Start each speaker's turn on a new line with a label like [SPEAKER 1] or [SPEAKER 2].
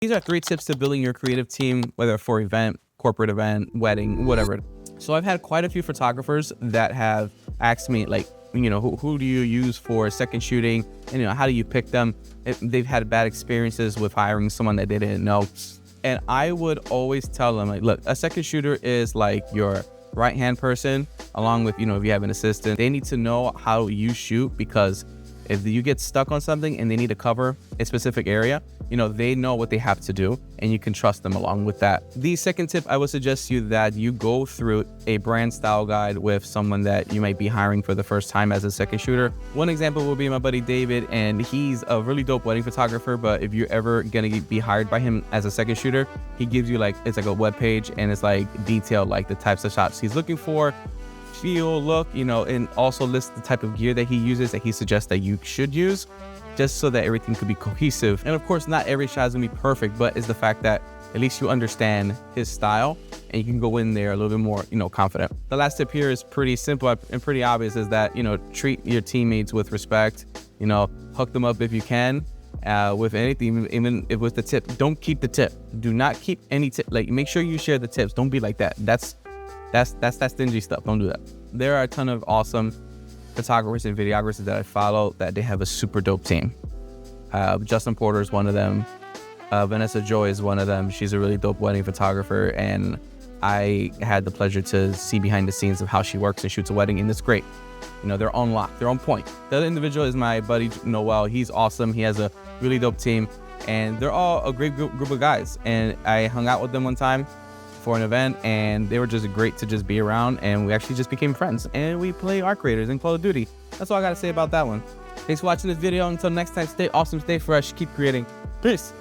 [SPEAKER 1] These are 3 tips to building your creative team, whether for event, corporate event, wedding, whatever. So I've had quite a few photographers that have asked me, like, who do you use for second shooting? And, how do you pick them? They've had bad experiences with hiring someone that they didn't know. And I would always tell them, like, look, a second shooter is like your right-hand person, along with, if you have an assistant. They need to know how you shoot, because if you get stuck on something and they need to cover a specific area, they know what they have to do, and you can trust them along with that. The second tip, I would suggest to you that you go through a brand style guide with someone that you might be hiring for the first time as a second shooter. One example will be my buddy David, and he's a really dope wedding photographer, but if you're ever gonna be hired by him as a second shooter, he gives you it's like a web page, and it's like detailed, like the types of shots he's looking for, feel, look, and also list the type of gear that he uses, that he suggests that you should use, just so that everything could be cohesive. And of course, not every shot is gonna be perfect, but it's the fact that at least you understand his style and you can go in there a little bit more, confident. The last tip here is pretty simple and pretty obvious, is that, treat your teammates with respect, hook them up if you can, with anything, even if with the tip. Don't keep the tip. Do not keep any tip. Like, make sure you share the tips. Don't be like that. That's stingy stuff. Don't do that. There are a ton of awesome photographers and videographers that I follow that they have a super dope team. Justin Porter is one of them. Vanessa Joy is one of them. She's a really dope wedding photographer, and I had the pleasure to see behind the scenes of how she works and shoots a wedding, and it's great. They're on lock, they're on point. The other individual is my buddy Noel. He's awesome. He has a really dope team, and they're all a great group of guys. And I hung out with them one time for an event, and they were just great to just be around, and we actually just became friends, and we play Art Creators in Call of Duty. That's all I gotta say about that one. Thanks for watching this video. Until next time, stay awesome, stay fresh, keep creating. Peace.